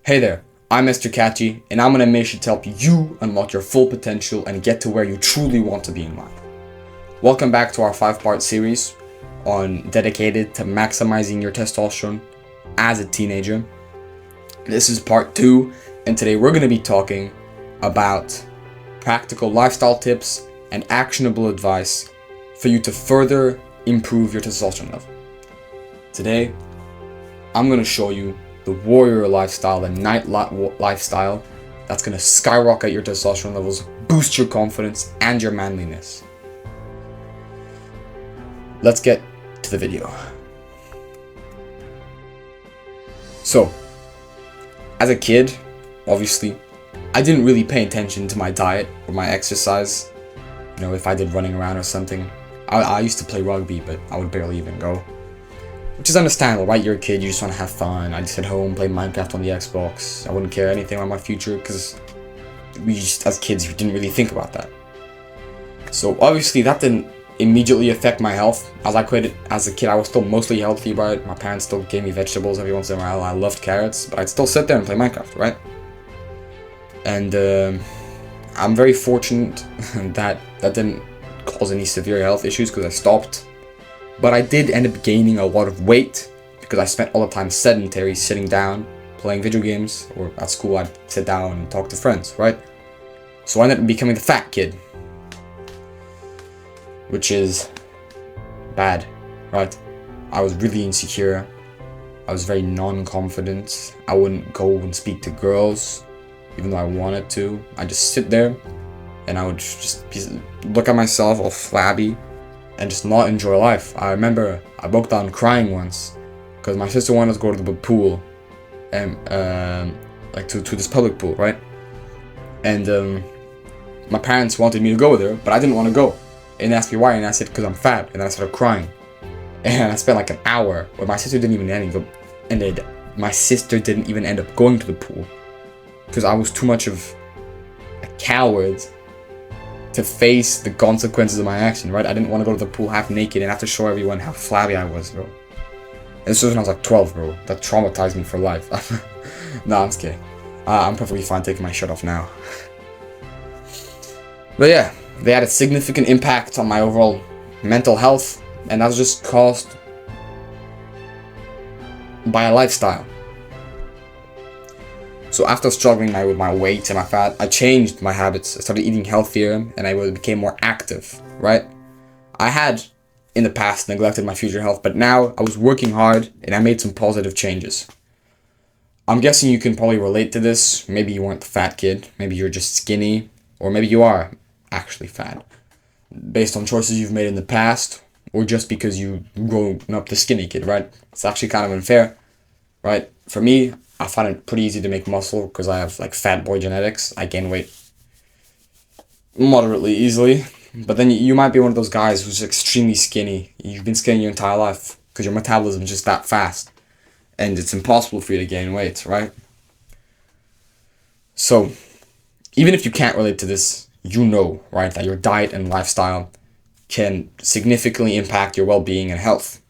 Hey there, I'm Mr. Catchy, and I'm on a mission to help you unlock your full potential and get to where you truly want to be in life. Welcome back to our 5-part series dedicated to maximizing your testosterone as a teenager. This is part 2, and today we're going to be talking about practical lifestyle tips and actionable advice for you to further improve your testosterone level. Today, I'm going to show you the warrior lifestyle and night lifestyle that's going to skyrocket your testosterone levels, boost your confidence and your manliness. Let's get to the video. So, as a kid, obviously, I didn't really pay attention to my diet or my exercise. You know, if I did running around or something. I used to play rugby, but I would barely even go. Which is understandable, right? You're a kid, you just want to have fun. I just sit home, play Minecraft on the Xbox. I wouldn't care anything about my future because we just, as kids, we didn't really think about that. So obviously that didn't immediately affect my health. As a kid, I was still mostly healthy, right? My parents still gave me vegetables every once in a while. I loved carrots, but I'd still sit there and play Minecraft, right? And I'm very fortunate that didn't cause any severe health issues because I stopped. But I did end up gaining a lot of weight because I spent all the time sedentary, sitting down, playing video games, or at school I'd sit down and talk to friends, right? So I ended up becoming the fat kid, which is bad, right? I was really insecure. I was very non-confident. I wouldn't go and speak to girls, even though I wanted to. I'd just sit there and I would just look at myself all flabby and just not enjoy life. I remember I broke down crying once because my sister wanted to go to the pool and like to this public pool, right? And my parents wanted me to go there, but I didn't want to go. And they asked me why, and I said because I'm fat. And then I started crying, and I spent like an hour where my sister didn't even end up going to the pool because I was too much of a coward to face the consequences of my action, right? I didn't want to go to the pool half naked and have to show everyone how flabby I was, bro. And this was when I was like 12, bro. That traumatized me for life. No, I'm just kidding. I'm perfectly fine taking my shirt off now. But yeah, they had a significant impact on my overall mental health, and that was just caused by a lifestyle. So after struggling with my weight and my fat, I changed my habits. I started eating healthier and I became more active, right? I had, in the past, neglected my future health, but now I was working hard and I made some positive changes. I'm guessing you can probably relate to this. Maybe you weren't the fat kid. Maybe you're just skinny. Or maybe you are actually fat. Based on choices you've made in the past, or just because you grown up the skinny kid, right? It's actually kind of unfair, right? For me, I find it pretty easy to make muscle because I have like fat boy genetics. I gain weight moderately easily. But then you might be one of those guys who's extremely skinny. You've been skinny your entire life because your metabolism is just that fast. And it's impossible for you to gain weight, right? So, even if you can't relate to this, you know, right, that your diet and lifestyle can significantly impact your well-being and health.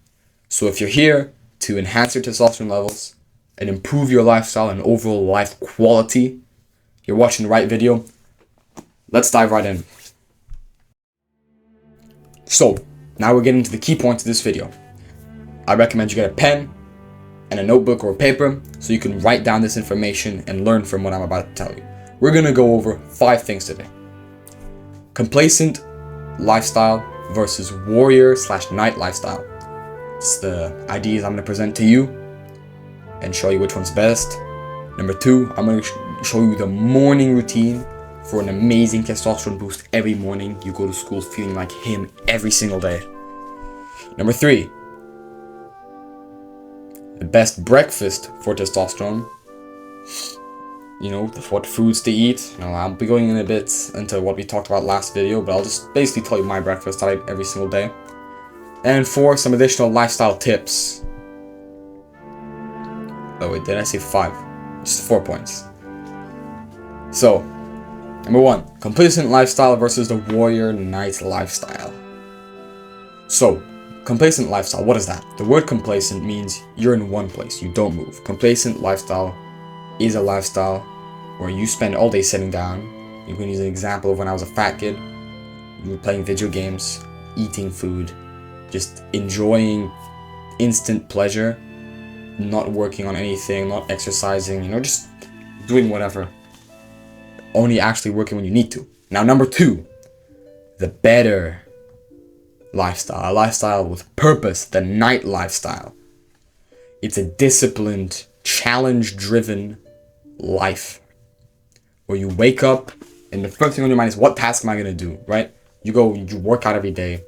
So if you're here to enhance your testosterone levels and improve your lifestyle and overall life quality, you're watching the right video. Let's dive right in. So, now we're getting to the key points of this video. I recommend you get a pen and a notebook or a paper so you can write down this information and learn from what I'm about to tell you. We're going to go over 5 things today. Complacent lifestyle versus warrior/night lifestyle. It's the ideas I'm going to present to you and show you which one's best. Number 2, I'm going to show you the morning routine for an amazing testosterone boost every morning. You go to school feeling like him every single day. Number 3, the best breakfast for testosterone. You know, what foods to eat. You know, I'll be going in a bit into what we talked about last video, but I'll just basically tell you my breakfast that I eat every single day. And 4, some additional lifestyle tips. Oh wait, did I say 5? Just 4 points. So, number 1, complacent lifestyle versus the warrior night lifestyle. So, complacent lifestyle, what is that? The word complacent means you're in one place, you don't move. Complacent lifestyle is a lifestyle where you spend all day sitting down. You can use an example of when I was a fat kid. You were playing video games, eating food, just enjoying instant pleasure, not working on anything, not exercising, just doing whatever. Only actually working when you need to. Now, number 2, the better lifestyle, a lifestyle with purpose, the night lifestyle. It's a disciplined, challenge-driven life where you wake up and the first thing on your mind is, what task am I going to do, right? You work out every day.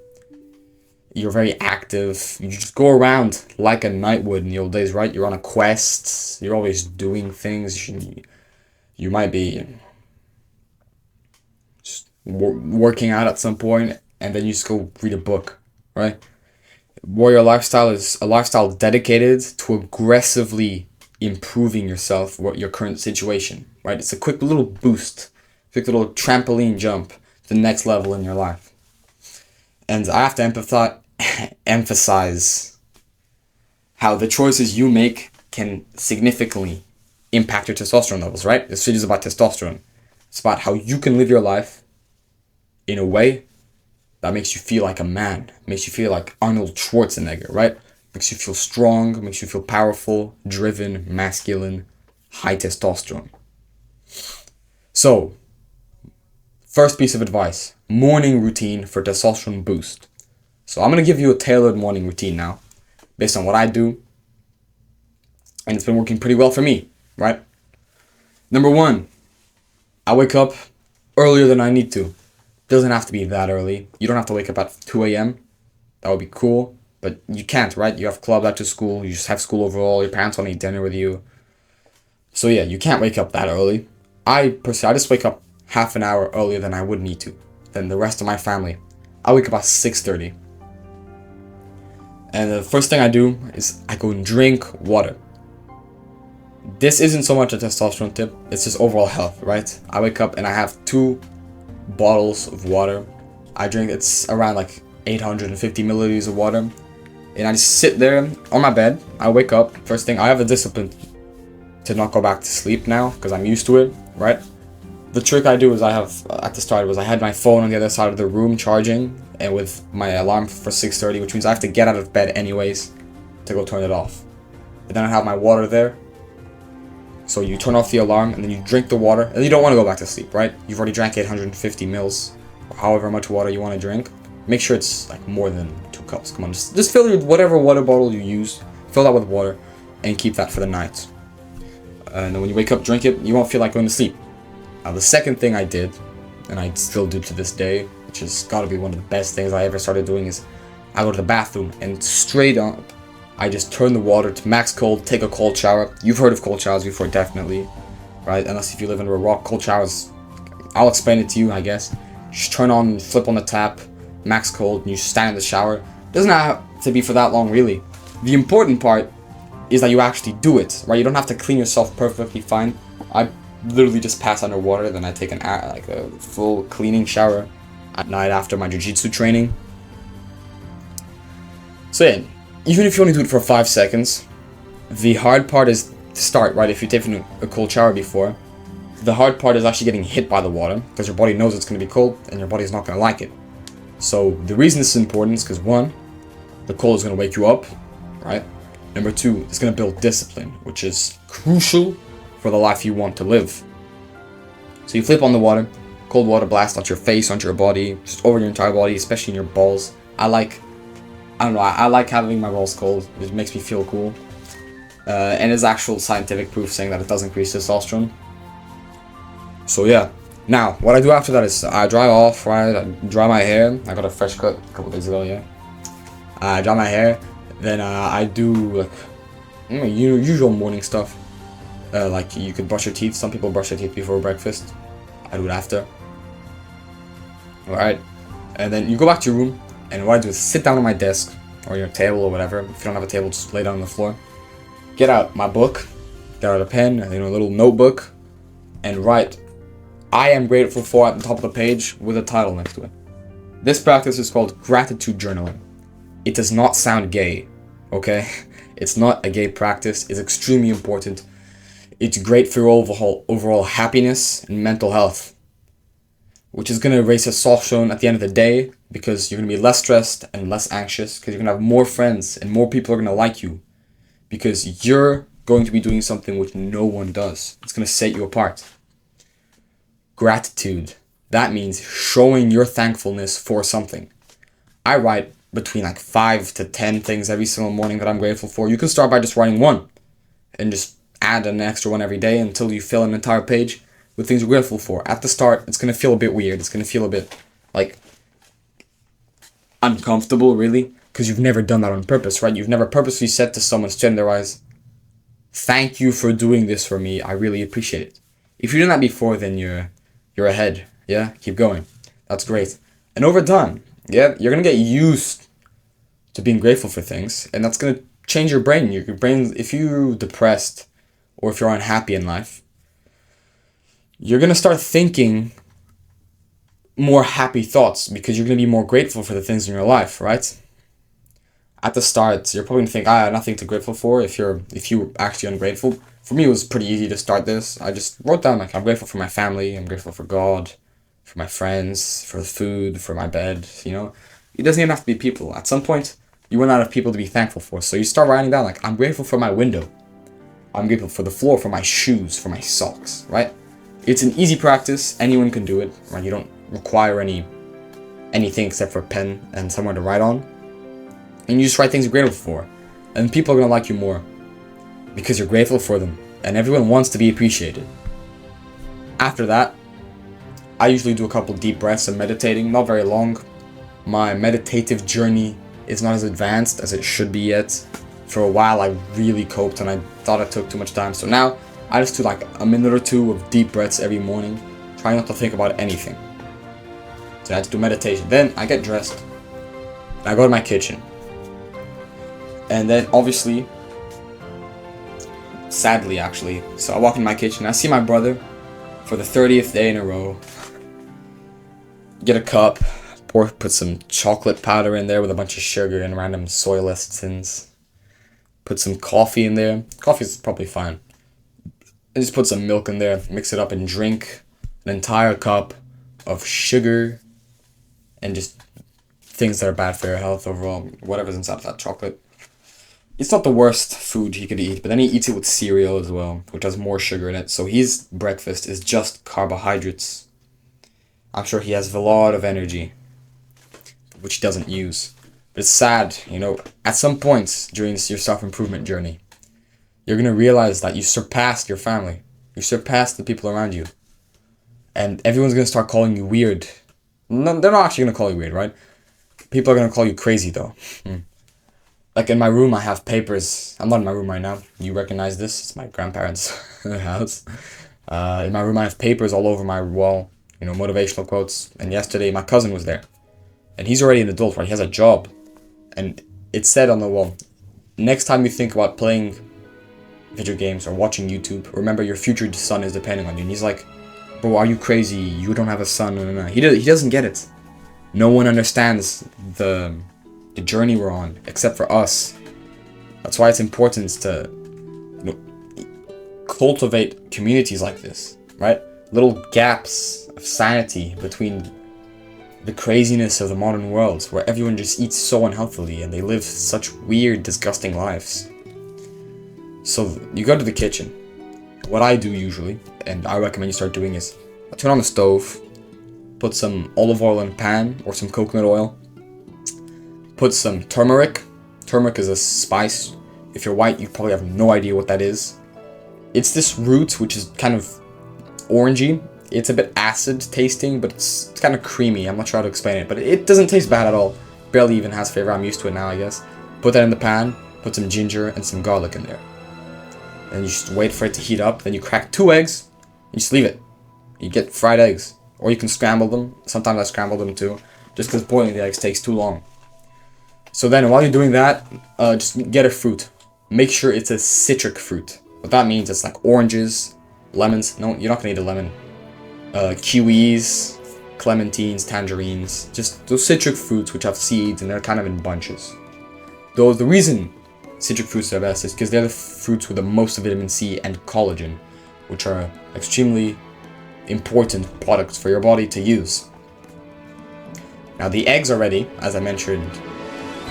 You're very active. You just go around like a knight would in the old days, right? You're on a quest. You're always doing things. You might be just working out at some point, and then you just go read a book, right? Warrior lifestyle is a lifestyle dedicated to aggressively improving yourself, your current situation, right? It's a quick little boost, quick little trampoline jump to the next level in your life. And I have to emphasize how the choices you make can significantly impact your testosterone levels, right? This video is about testosterone. It's about how you can live your life in a way that makes you feel like a man, makes you feel like Arnold Schwarzenegger, right? Makes you feel strong, makes you feel powerful, driven, masculine, high testosterone. So, first piece of advice, morning routine for testosterone boost. So I'm going to give you a tailored morning routine now, based on what I do, and it's been working pretty well for me, right? Number 1, I wake up earlier than I need to. Doesn't have to be that early. You don't have to wake up at 2 a.m. That would be cool, but you can't, right? You have club after school, you just have school overall, your parents want to eat dinner with you. So yeah, you can't wake up that early. I just wake up half an hour earlier than I would need to, than the rest of my family. I wake up at 6:30. And the first thing I do is I go and drink water. This isn't so much a testosterone tip, it's just overall health, right? I wake up and I have 2 bottles of water. I drink, it's around like 850 milliliters of water. And I just sit there on my bed. I wake up, first thing, I have a discipline to not go back to sleep now because I'm used to it, right? The trick I do is I had my phone on the other side of the room charging, and with my alarm for 6:30, which means I have to get out of bed anyways to go turn it off. But then I have my water there. So you turn off the alarm and then you drink the water, and you don't want to go back to sleep, right? You've already drank 850 mils, or however much water you want to drink. Make sure it's like more than 2 cups. Come on, just fill your whatever water bottle you use, fill that with water, and keep that for the night. And then when you wake up, drink it. You won't feel like going to sleep. Now, the second thing I did, and I still do to this day, which has got to be one of the best things I ever started doing, is I go to the bathroom and straight up, I just turn the water to max cold, take a cold shower. You've heard of cold showers before, definitely, right? Unless if you live under a rock, cold showers, I'll explain it to you, I guess. Just turn on, flip on the tap, max cold, and you stand in the shower. Doesn't have to be for that long, really. The important part is that you actually do it, right? You don't have to clean yourself perfectly fine. I literally just pass underwater, then I take a full cleaning shower at night after my jiu-jitsu training. So yeah, even if you only do it for 5 seconds, the hard part is to start, right? If you've taken a cold shower before, the hard part is actually getting hit by the water, because your body knows it's going to be cold, and your body's not going to like it. So the reason this is important is because 1, the cold is going to wake you up, right? Number 2, it's going to build discipline, which is crucial for the life you want to live. So you flip on the water, cold water blasts onto your face, onto your body, just over your entire body, especially in your balls. I like having my balls cold. It makes me feel cool. And there's actual scientific proof saying that it does increase testosterone. So yeah. Now, what I do after that is I dry off, right? I dry my hair. I got a fresh cut a couple days ago, yeah. I dry my hair. Then I do like usual morning stuff. Like you could brush your teeth. Some people brush their teeth before breakfast. I do it after. Alright. And then you go back to your room. And what I do is sit down on my desk or your table or whatever. If you don't have a table, just lay down on the floor. Get out my book. Get out a pen, a little notebook, and write "I am grateful for" at the top of the page with a title next to it. This practice is called gratitude journaling. It does not sound gay, okay? It's not a gay practice. It's extremely important. It's great for your overall happiness and mental health, which is going to raise testosterone at the end of the day because you're going to be less stressed and less anxious because you're going to have more friends and more people are going to like you because you're going to be doing something which no one does. It's going to set you apart. Gratitude. That means showing your thankfulness for something. I write between like 5 to 10 things every single morning that I'm grateful for. You can start by just writing one and just add an extra one every day until you fill an entire page with things you're grateful for. At the start, it's going to feel a bit weird. It's going to feel a bit like uncomfortable, really, because you've never done that on purpose, right? You've never purposely said to someone straight in their eyes, thank you for doing this for me. I really appreciate it. If you've done that before, then you're ahead. Yeah, keep going. That's great. And over time, yeah, you're going to get used to being grateful for things, and that's going to change your brain. Your brain, if you're depressed or if you're unhappy in life, you're going to start thinking more happy thoughts because you're going to be more grateful for the things in your life, right? At the start, you're probably going to think, I have nothing to be grateful for if you're actually ungrateful. For me, it was pretty easy to start this. I just wrote down, like, I'm grateful for my family, I'm grateful for God, for my friends, for the food, for my bed, you know? It doesn't even have to be people. At some point, you run out of people to be thankful for. So you start writing down, like, I'm grateful for my window. I'm grateful for the floor, for my shoes, for my socks, right? It's an easy practice. Anyone can do it, right? You don't require anything except for a pen and somewhere to write on. And you just write things you're grateful for. And people are going to like you more because you're grateful for them. And everyone wants to be appreciated. After that, I usually do a couple deep breaths and meditating, not very long. My meditative journey is not as advanced as it should be yet. For a while, I really coped and I thought it took too much time. So now, I just do like a minute or two of deep breaths every morning, trying not to think about anything. So I have to do meditation. Then I get dressed, and I go to my kitchen. And then obviously, sadly actually, so I walk in my kitchen, I see my brother for the 30th day in a row. Get a cup, put some chocolate powder in there with a bunch of sugar and random soy lecithins. Put some coffee in there. Coffee's probably fine. And just put some milk in there, mix it up and drink an entire cup of sugar and just things that are bad for your health overall, whatever's inside of that chocolate. It's not the worst food he could eat, but then he eats it with cereal as well, which has more sugar in it. So his breakfast is just carbohydrates. I'm sure he has a lot of energy, which he doesn't use. But it's sad, you know, at some points during your self-improvement journey, you're going to realize that you surpassed your family. You surpassed the people around you. And everyone's going to start calling you weird. No, they're not actually going to call you weird, right? People are going to call you crazy, though. Like in my room, I have papers. I'm not in my room right now. You recognize this? It's my grandparents' house. In my room, I have papers all over my wall. You know, motivational quotes. And yesterday, my cousin was there. And he's already an adult, right? He has a job. And it said on the wall, next time you think about playing video games or watching YouTube, remember your future son is depending on you. And he's like, bro, are you crazy? You don't have a son. No. He doesn't get it. No one understands the journey we're on except for us. That's why it's important to, you know, cultivate communities like this, right? Little gaps of sanity between the craziness of the modern world where everyone just eats so unhealthily and they live such weird, disgusting lives. So you go to the kitchen. What I do usually, and I recommend you start doing, is I turn on the stove, put some olive oil in a pan or some coconut oil, put some turmeric. Turmeric is a spice. If you're white, you probably have no idea what that is. It's this root which is kind of orangey. It's a bit acid tasting, but it's kind of creamy. I'm not sure how to explain it, but it doesn't taste bad at all. Barely even has flavor. I'm used to it now, I guess. Put that in the pan, put some ginger and some garlic in there. And you just wait for it to heat up. Then you crack 2 eggs, and you just leave it. You get fried eggs. Or you can scramble them. Sometimes I scramble them too, just because boiling the eggs takes too long. So then while you're doing that, just get a fruit. Make sure it's a citric fruit. What that means is like oranges, lemons. No, you're not going to eat a lemon. Kiwis, clementines, tangerines. Just those citric fruits which have seeds and they're kind of in bunches. Though the reason citric fruits are best is because they're the fruits with the most vitamin C and collagen. which are extremely important products for your body to use. Now the eggs already, as I mentioned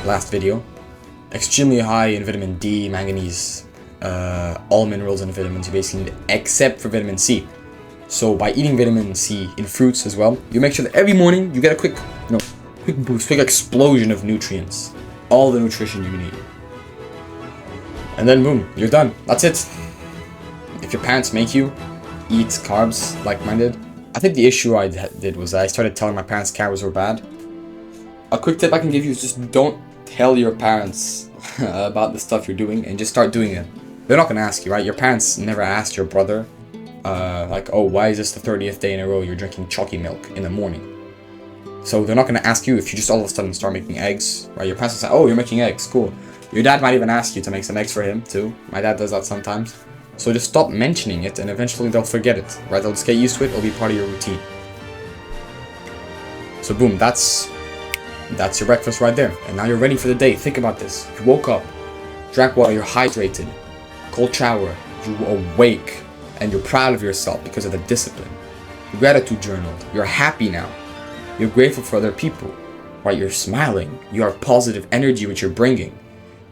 last video, extremely high in vitamin D, manganese, all minerals and vitamins you basically need, except for vitamin C. So by eating vitamin C in fruits as well, you make sure that every morning you get a quick boost, quick explosion of nutrients, all the nutrition you need. And then boom, you're done. That's it. If your parents make you eat carbs like mine did, I think the issue I did was I started telling my parents carbs were bad. A quick tip I can give you is just don't tell your parents about the stuff you're doing and just start doing it. They're not going to ask you, right? Your parents never asked your brother, like, oh, why is this the 30th day in a row you're drinking chalky milk in the morning? So they're not going to ask you if you just all of a sudden start making eggs, right? Your parents will say, oh, you're making eggs, cool. Your dad might even ask you to make some eggs for him too. My dad does that sometimes. So just stop mentioning it and eventually they'll forget it, right? They'll just get used to it, it'll be part of your routine. So boom, that's your breakfast right there. And now you're ready for the day. Think about this. You woke up, drank water, you're hydrated, cold shower, you awake, and you're proud of yourself because of the discipline. You gratitude journaled, you're happy now. You're grateful for other people, right? You're smiling, you have positive energy which you're bringing,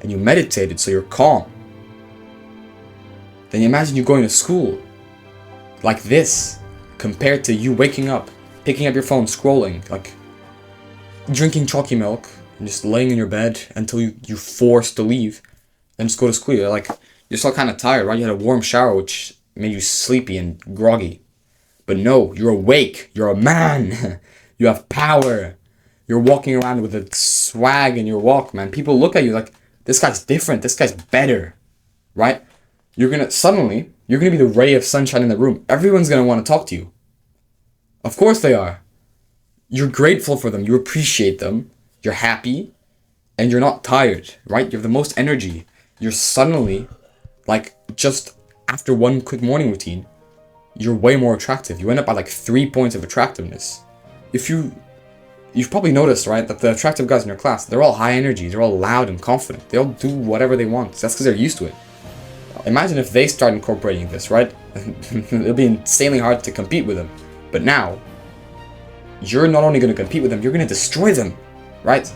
and you meditated so you're calm. Then imagine you going to school like this, compared to you waking up, picking up your phone, scrolling, like drinking chalky milk, and just laying in your bed until you're forced to leave, and just go to school. You're still kind of tired, right? You had a warm shower which made you sleepy and groggy. But no, you're awake, you're a man. You have power. You're walking around with a swag in your walk, man. People look at you like, this guy's different, this guy's better, right? You're gonna be the ray of sunshine in the room. Everyone's gonna want to talk to you. Of course they are. You're grateful for them, you appreciate them, you're happy, and you're not tired, right? You have the most energy. You're suddenly, like, just after one quick morning routine, you're way more attractive. You end up at like 3 points of attractiveness. You've probably noticed, right, that the attractive guys in your class, they're all high energy, they're all loud and confident. They all do whatever they want. That's because they're used to it. Imagine if they start incorporating this, right? It'll be insanely hard to compete with them. But now, you're not only going to compete with them, you're going to destroy them, right?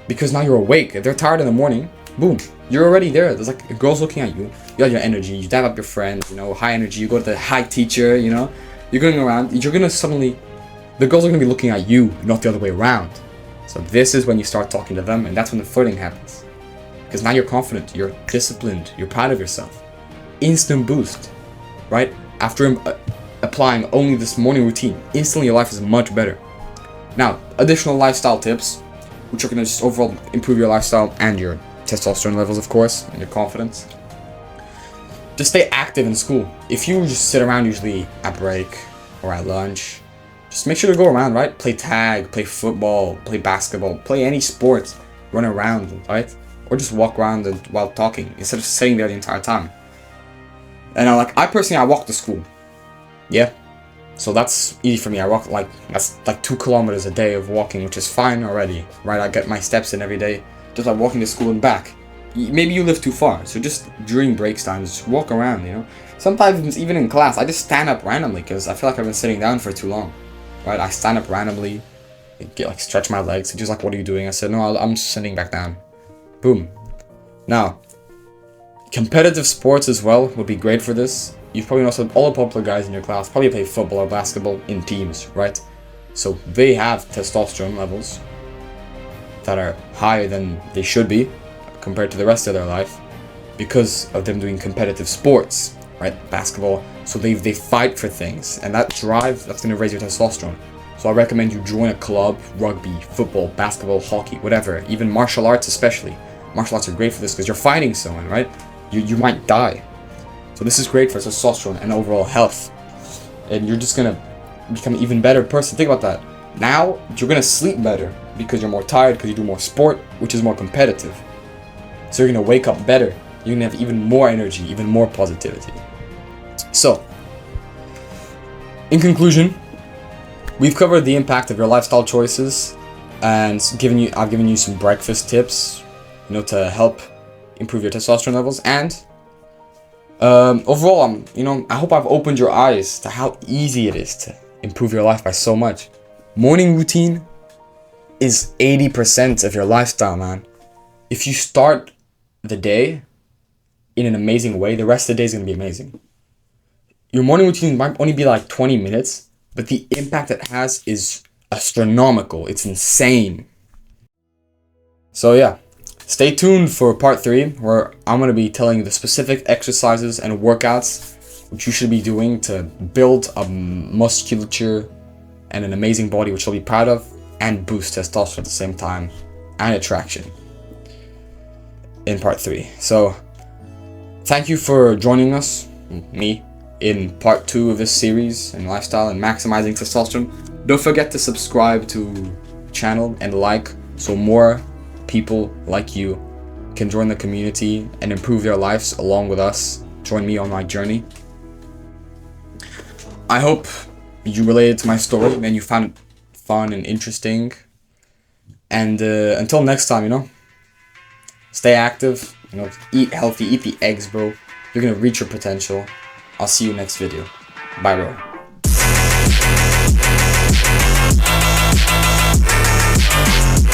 Because now you're awake. If they're tired in the morning, boom, you're already there. There's like a girl's looking at you. You got your energy. You dab up your friends, high energy. You go to the high teacher, you're going around. You're going to suddenly, the girls are going to be looking at you, not the other way around. So this is when you start talking to them, and that's when the flirting happens. Because now you're confident, you're disciplined, you're proud of yourself. Instant boost, right? After applying only this morning routine, instantly your life is much better. Now, additional lifestyle tips, which are going to just overall improve your lifestyle and your testosterone levels, of course, and your confidence. Just stay active in school. If you just sit around usually at break or at lunch, just make sure to go around, right? Play tag, play football, play basketball, play any sport, run around, right? Or just walk around while talking instead of sitting there the entire time. And I personally walk to school. Yeah. So that's easy for me. That's like 2 kilometers a day of walking, which is fine already, right? I get my steps in every day, just like walking to school and back. Maybe you live too far, so just during breaks times, just walk around, Sometimes even in class, I just stand up randomly because I feel like I've been sitting down for too long, right? I stand up randomly, stretch my legs. Just like, what are you doing? I said, no, I'm just sitting back down. Boom. Now, competitive sports as well would be great for this. You've probably noticed all the popular guys in your class probably play football or basketball in teams, right? So they have testosterone levels that are higher than they should be compared to the rest of their life because of them doing competitive sports, right? Basketball. So they fight for things, and that drive, that's going to raise your testosterone. So I recommend you join a club, rugby, football, basketball, hockey, whatever, even martial arts especially. Martial arts are great for this because you're fighting someone, right? You might die. So this is great for testosterone and overall health. And you're just going to become an even better person. Think about that. Now, you're going to sleep better because you're more tired because you do more sport, which is more competitive. So you're going to wake up better. You're going to have even more energy, even more positivity. So, in conclusion, we've covered the impact of your lifestyle choices and I've given you some breakfast tips, to help improve your testosterone levels, and Overall, I hope I've opened your eyes to how easy it is to improve your life by so much. Morning routine is 80% of your lifestyle, man. If you start the day in an amazing way, the rest of the day is going to be amazing. Your morning routine might only be like 20 minutes, but the impact it has is astronomical. It's insane. So yeah, stay tuned for part 3, where I'm going to be telling you the specific exercises and workouts which you should be doing to build a musculature and an amazing body which you'll be proud of, and boost testosterone at the same time, and attraction in part 3. So thank you for joining us, me, in part 2 of this series in lifestyle and maximizing testosterone. Don't forget to subscribe to the channel and like, so more people like you can join the community and improve their lives along with us. Join me on my journey. I hope you related to my story and you found it fun and interesting. And until next time, stay active, eat healthy, eat the eggs, bro. You're gonna reach your potential. I'll see you next video. Bye, bro.